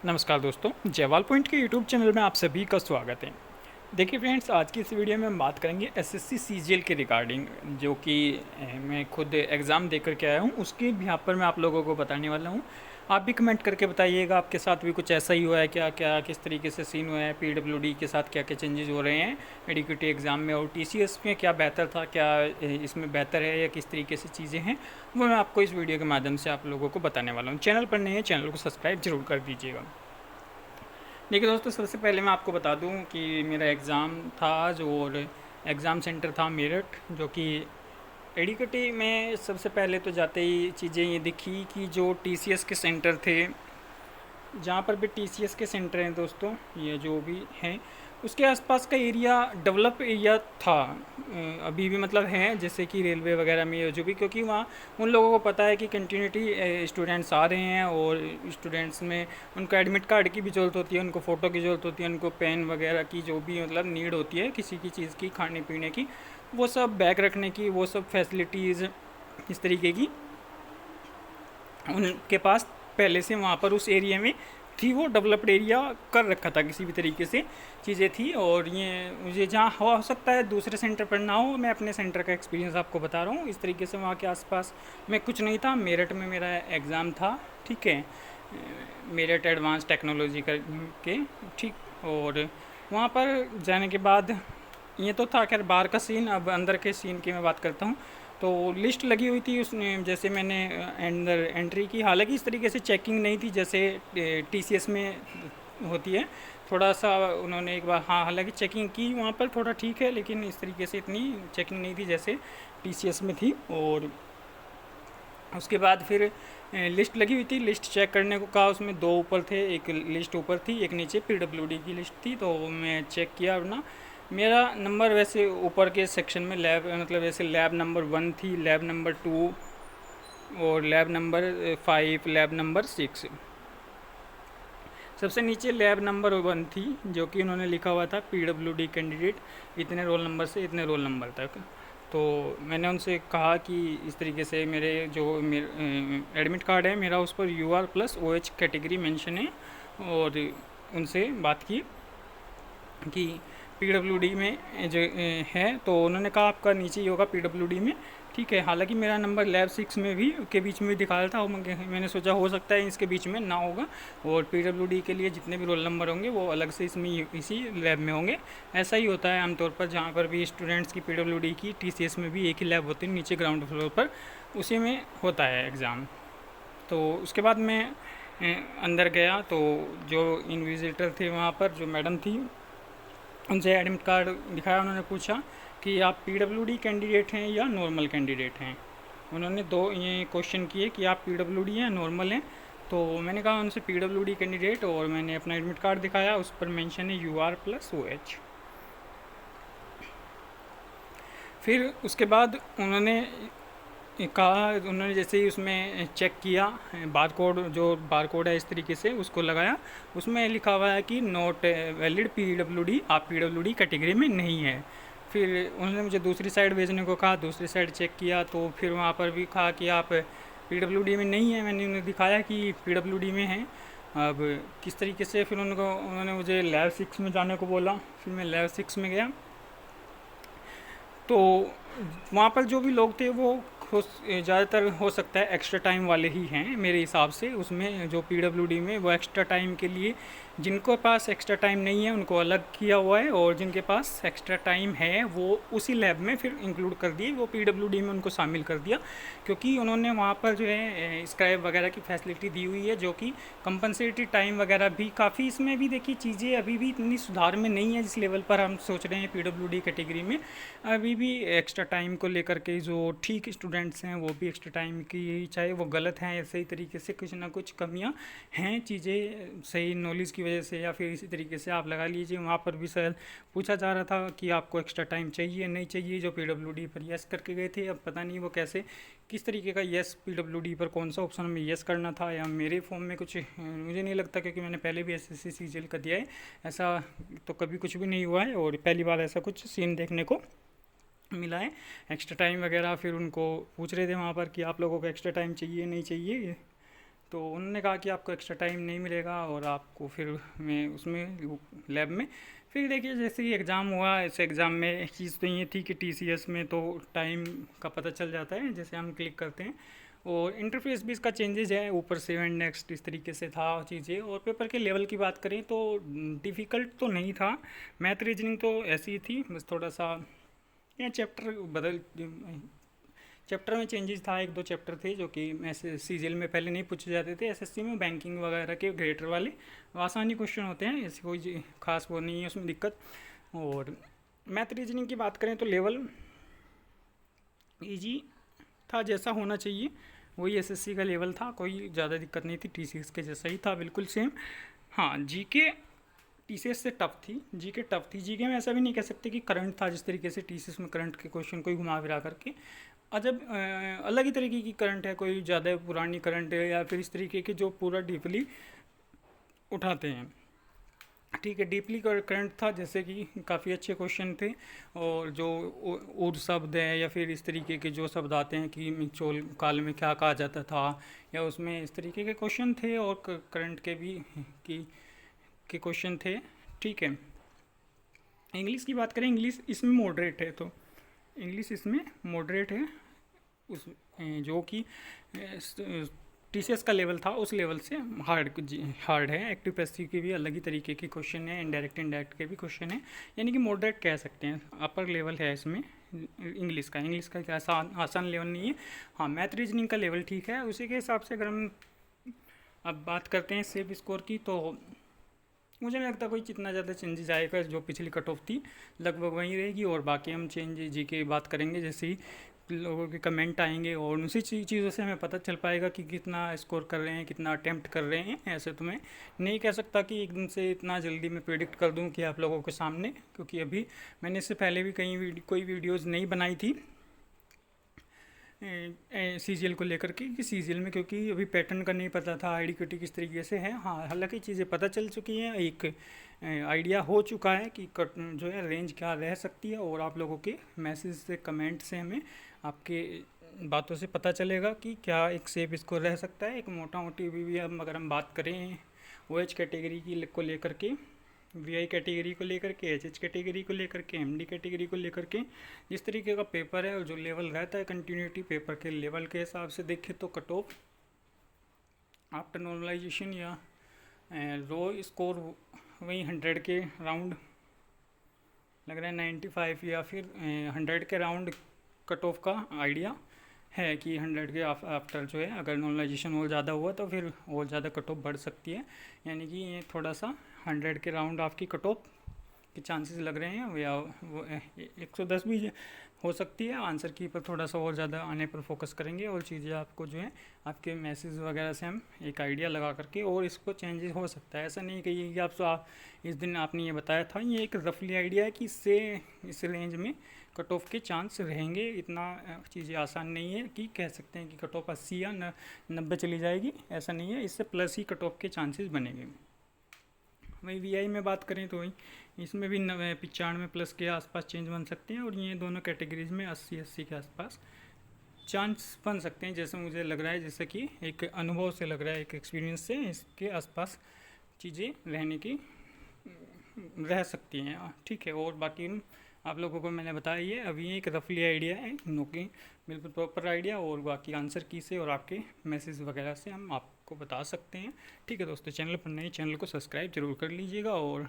नमस्कार दोस्तों, जयवाल पॉइंट के यूट्यूब चैनल में आप सभी का स्वागत है। देखिए फ्रेंड्स, आज की इस वीडियो में हम बात करेंगे एसएससी सीजीएल के रिगार्डिंग, जो कि मैं खुद एग्ज़ाम दे कर के आया हूँ, उसके भी यहाँ पर मैं आप लोगों को बताने वाला हूँ। आप भी कमेंट करके बताइएगा, आपके साथ भी कुछ ऐसा ही हुआ है क्या, क्या किस तरीके से सीन हुआ है, पीडब्ल्यूडी के साथ क्या क्या चेंजेस हो रहे हैं एडीक्यूटी एग्ज़ाम में, और टीसीएस में क्या बेहतर था, क्या इसमें बेहतर है या किस तरीके से चीज़ें हैं, वो मैं आपको इस वीडियो के माध्यम से आप लोगों को बताने वाला हूँ। चैनल पर नए हैं, चैनल को सब्सक्राइब जरूर कर दीजिएगा। देखिए दोस्तों, सबसे पहले मैं आपको बता दूं कि मेरा एग्ज़ाम था आज, और एग्ज़ाम सेंटर था मेरठ, जो कि एडीक्यूटी में सबसे पहले तो जाते ही चीज़ें ये दिखी कि जो टीसीएस के सेंटर थे, जहाँ पर भी टीसीएस के सेंटर हैं दोस्तों, ये जो भी हैं, उसके आसपास का एरिया डेवलप एरिया था। अभी भी मतलब है, जैसे कि रेलवे वगैरह में जो भी, क्योंकि वहाँ उन लोगों को पता है कि कंटिन्यूटी स्टूडेंट्स आ रहे हैं, और स्टूडेंट्स में उनको एडमिट कार्ड की भी ज़रूरत होती है, उनको फ़ोटो की ज़रूरत होती है, उनको पेन वगैरह की जो भी मतलब नीड होती है किसी की चीज़ की, खाने पीने की, वो सब बैग रखने की, वो सब फैसिलिटीज़ इस तरीके की उनके पास पहले से वहाँ पर उस एरिया में थी। वो डेवलप्ड एरिया कर रखा था, किसी भी तरीके से चीज़ें थी। और ये मुझे जहाँ हो सकता है दूसरे सेंटर पर ना हो, मैं अपने सेंटर का एक्सपीरियंस आपको बता रहा हूँ। इस तरीके से वहाँ के आसपास में कुछ नहीं था। मेरठ में मेरा एग्ज़ाम था, ठीक है, मेरठ एडवांस टेक्नोलॉजी के, ठीक। और वहाँ पर जाने के बाद ये तो था खैर बाहर का सीन। अब अंदर के सीन की मैं बात करता हूँ। तो लिस्ट लगी हुई थी उसने, जैसे मैंने अंदर एंट्री की, हालांकि इस तरीके से चेकिंग नहीं थी जैसे टीसीएस में होती है। थोड़ा सा उन्होंने एक बार, हाँ, हालांकि चेकिंग की वहाँ पर थोड़ा, ठीक है, लेकिन इस तरीके से इतनी चेकिंग नहीं थी जैसे टीसीएस में थी। और उसके बाद फिर लिस्ट लगी हुई थी, लिस्ट चेक करने को कहा। उसमें दो ऊपर थे, एक लिस्ट ऊपर थी, एक नीचे पीडब्ल्यूडी की लिस्ट थी। तो मैं चेक किया अपना, मेरा नंबर वैसे ऊपर के सेक्शन में लैब, मतलब वैसे लैब नंबर 1 थी, लैब नंबर 2 और लैब नंबर 5, लैब नंबर 6। सबसे नीचे लैब नंबर 1 थी, जो कि उन्होंने लिखा हुआ था पीडब्ल्यूडी कैंडिडेट इतने रोल नंबर से इतने रोल नंबर तक। तो मैंने उनसे कहा कि इस तरीके से मेरे जो एडमिट कार्ड है मेरा, उस पर UR+OH कैटेगरी मेंशन है। और उनसे बात की कि पीडब्ल्यूडी में जो है, तो उन्होंने कहा आपका नीचे ही होगा पीडब्ल्यूडी में, ठीक है। हालांकि मेरा नंबर लैब 6 में भी के बीच में दिखा रहा था, और मैंने सोचा हो सकता है इसके बीच में ना होगा, और पीडब्ल्यूडी के लिए जितने भी रोल नंबर होंगे वो अलग से इसमें इसी लैब में होंगे। ऐसा ही होता है आमतौर पर, जहाँ पर भी स्टूडेंट्स की पीडब्ल्यूडी की टीसीएस में भी एक ही लैब होती है, नीचे ग्राउंड फ्लोर पर, उसी में होता है एग्ज़ाम। तो उसके बाद मैं अंदर गया, तो जो इन्विजिलेटर थे वहाँ पर, जो मैडम थी, उनसे एडमिट कार्ड दिखाया। उन्होंने पूछा कि आप पीडब्ल्यूडी कैंडिडेट हैं या नॉर्मल कैंडिडेट हैं। उन्होंने दो ये क्वेश्चन किए कि आप पीडब्ल्यूडी हैं, नॉर्मल हैं। तो मैंने कहा उनसे पीडब्ल्यूडी कैंडिडेट, और मैंने अपना एडमिट कार्ड दिखाया, उस पर मेंशन है UR+OH। फिर उसके बाद उन्होंने कहा, उन्होंने जैसे ही उसमें चेक किया, बार कोड, जो बार कोड है इस तरीके से उसको लगाया, उसमें लिखा हुआ है कि नॉट वैलिड पीडब्ल्यूडी, आप पीडब्ल्यूडी कैटेगरी में नहीं है। फिर उन्होंने मुझे दूसरी साइड भेजने को कहा, दूसरी साइड चेक किया, तो फिर वहाँ पर भी कहा कि आप पीडब्ल्यूडी में नहीं है। मैंने उन्हें दिखाया कि पीडब्ल्यूडी में है। अब किस तरीके से, फिर उन्होंने मुझे लैब 6 में जाने को बोला। फिर मैं लैब 6 में गया, तो वहाँ पर जो भी लोग थे वो ज़्यादातर हो सकता है एक्स्ट्रा टाइम वाले ही हैं मेरे हिसाब से। उसमें जो पीडब्ल्यूडी में वो एक्स्ट्रा टाइम के लिए, जिनके पास एक्स्ट्रा टाइम नहीं है उनको अलग किया हुआ है, और जिनके पास एक्स्ट्रा टाइम है वो उसी लैब में फिर इंक्लूड कर दिए, वो पीडब्ल्यूडी में उनको शामिल कर दिया। क्योंकि उन्होंने वहाँ पर जो है स्क्राइब वगैरह की फैसिलिटी दी हुई है, जो कि कंपनसेटरी टाइम वगैरह भी काफ़ी, इसमें भी देखिए चीज़ें अभी भी इतनी सुधार में नहीं है जिस लेवल पर हम सोच रहे हैं पीडब्ल्यूडी कैटेगरी में। अभी भी एक्स्ट्रा टाइम को लेकर के जो ठीक स्टूडेंट्स हैं वो भी एक्स्ट्रा टाइम की, चाहे वो गलत हैं या सही तरीके से, कुछ ना कुछ कमियां हैं, चीज़ें सही नॉलेज की वजह से या फिर इसी तरीके से आप लगा लीजिए। वहाँ पर भी शायद पूछा जा रहा था कि आपको एक्स्ट्रा टाइम चाहिए नहीं चाहिए, जो पीडब्ल्यूडी पर यस करके गए थे। अब पता नहीं वो कैसे, किस तरीके का यस, पीडब्ल्यूडी पर कौन सा ऑप्शन में यस करना था, या मेरे फॉर्म में कुछ मुझे नहीं लगता, क्योंकि मैंने पहले भी एसएससी सीजीएल का दिया है, ऐसा तो कभी कुछ भी नहीं हुआ है, और पहली बार ऐसा कुछ सीन देखने को मिला है। एक्स्ट्रा टाइम वगैरह फिर उनको पूछ रहे थे वहाँ पर कि आप लोगों को एक्स्ट्रा टाइम चाहिए नहीं चाहिए। तो उन्होंने कहा कि आपको एक्स्ट्रा टाइम नहीं मिलेगा और आपको फिर मैं उसमें लैब में फिर देखिए जैसे ही एग्ज़ाम हुआ, इस एग्ज़ाम में एक चीज़ तो ये थी कि टीसीएस में तो टाइम का पता चल जाता है जैसे हम क्लिक करते हैं, और इंटरफेस भी इसका चेंजेज है, ऊपर सेव एंड नेक्स्ट इस तरीके से था चीज़ें। और पेपर के लेवल की बात करें तो डिफ़िकल्ट तो नहीं था, मैथ रीजनिंग तो ऐसी ही थी, बस थोड़ा सा या चैप्टर में चेंजेस था। एक दो चैप्टर थे जो कि ऐसे सीजीएल में पहले नहीं पूछे जाते थे, एसएससी में बैंकिंग वगैरह के ग्रेटर वाले आसानी क्वेश्चन होते हैं, ऐसी कोई खास वो नहीं है उसमें दिक्कत। और मैथ रीजनिंग की बात करें तो लेवल इजी था, जैसा होना चाहिए वही एसएससी का लेवल था, कोई ज़्यादा दिक्कत नहीं थी, टीसीएस के जैसा ही था बिल्कुल सेम। हाँ, जीके टीसीएस से टफ थी, जीके टफ थी। जीके में ऐसा भी नहीं कह सकते कि करंट था, जिस तरीके से टीसीएस में करंट के क्वेश्चन कोई घुमा फिरा करके अजब अलग ही तरीके की करंट है, कोई ज़्यादा पुरानी करंट है या फिर इस तरीके के जो पूरा डीपली उठाते हैं। ठीक है, डीपली करंट था, जैसे कि काफ़ी अच्छे क्वेश्चन थे। और जो उर्द शब्द है या फिर इस तरीके के जो शब्द आते हैं कि मिचोल काल में क्या कहा जाता था, या उसमें इस तरीके के क्वेश्चन थे। और करंट के भी के क्वेश्चन थे। ठीक है, इंग्लिश की बात करें, इंग्लिश इसमें मॉडरेट है, तो इंग्लिश इसमें मॉडरेट है, उस जो कि टीसीएस का लेवल था उस लेवल से हार्ड है। एक्टिव पैसिव के भी अलग ही तरीके के क्वेश्चन है, इनडायरेक्ट के भी क्वेश्चन है, यानी कि मॉडरेट कह सकते हैं, अपर लेवल है इसमें इंग्लिश का क्या आसान लेवल नहीं है। हाँ, मैथ रीजनिंग का लेवल ठीक है। उसी के हिसाब से अगर हम अब बात करते हैं सेफ स्कोर की, तो मुझे नहीं लगता कोई इतना ज़्यादा चेंजेस आएगा, जो पिछली कट ऑफ थी लगभग वहीं रहेगी। और बाकी हम चेंज जी की बात करेंगे जैसे ही लोगों के कमेंट आएंगे, और उसी चीज़ों से हमें पता चल पाएगा कि कितना स्कोर कर रहे हैं, कितना अटैम्प्ट कर रहे हैं। ऐसे तो मैं नहीं कह सकता कि एकदम से इतना जल्दी मैं प्रेडिक्ट कर दूं कि आप लोगों के सामने, क्योंकि अभी मैंने इससे पहले भी कोई वीडियोज़ नहीं बनाई थी सीजीएल को लेकर के, कि सीजीएल में क्योंकि अभी पैटर्न का नहीं पता था, आईडी किस तरीके से है। हाँ, हालांकि चीज़ें पता चल चुकी हैं, एक आइडिया हो चुका है कि जो है रेंज क्या रह सकती है। और आप लोगों के मैसेज से, कमेंट से हमें आपके बातों से पता चलेगा कि क्या एक सेफ स्कोर रह सकता है। एक मोटा मोटी भी अगर हम बात करें OH कैटेगरी की को लेकर के, VI कैटेगरी को लेकर के, HH कैटेगरी को लेकर के, MD कैटेगरी को लेकर के, जिस तरीके का पेपर है और जो लेवल रहता है कंटिन्यूटी पेपर के लेवल के हिसाब से देखें तो कट ऑफ आफ्टर नॉर्मलाइजेशन या रो स्कोर वही 100 के राउंड लग रहा है, 95 या फिर 100 के राउंड कट ऑफ का आइडिया है कि 100 के आफ्टर जो है अगर नॉर्मलाइजेशन और ज़्यादा हुआ तो फिर और ज़्यादा कट ऑफ बढ़ सकती है। यानी कि ये थोड़ा सा 100 के राउंड आपकी कट ऑफ के चांसेस लग रहे हैं, या वो 110 भी हो सकती है। आंसर की पर थोड़ा सा और ज़्यादा आने पर फोकस करेंगे, और चीज़ें आपको जो है आपके मैसेज वगैरह से हम एक आइडिया लगा करके, और इसको चेंजेस हो सकता है। ऐसा नहीं कहिए कि आप इस दिन आपने ये बताया था, ये एक रफली आइडिया है कि इससे इस रेंज में कट ऑफ के चांस रहेंगे। इतना चीज़ें आसान नहीं है कि कह सकते हैं कि कट ऑफ 80 या 90 चली जाएगी, ऐसा नहीं है। इससे प्लस ही कट ऑफ के चांसेस बनेंगे। वही VI में बात करें तो वही इसमें भी 95+ के आसपास चेंज बन सकते हैं, और ये दोनों कैटेगरीज में 80 के आसपास चांस बन सकते हैं, जैसे मुझे लग रहा है, जैसे कि एक अनुभव से लग रहा है, एक एक्सपीरियंस से इसके आसपास चीज़ें रहने की रह सकती हैं। ठीक है, और बाकी आप लोगों को मैंने बताया, ये अभी एक रफली आइडिया है, नो कि बिल्कुल प्रॉपर आइडिया, और बाकी आंसर की से और आपके मैसेज वगैरह से हम आपको बता सकते हैं। ठीक है दोस्तों, चैनल पर नए, चैनल को सब्सक्राइब जरूर कर लीजिएगा, और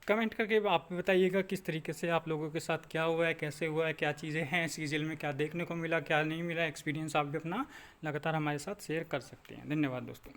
कमेंट करके आप भी बताइएगा किस तरीके से आप लोगों के साथ क्या हुआ है, कैसे हुआ है, क्या चीज़ें हैं सीजीएल में, क्या देखने को मिला, क्या नहीं मिला। एक्सपीरियंस आप भी अपना लगातार हमारे साथ शेयर कर सकते हैं। धन्यवाद दोस्तों।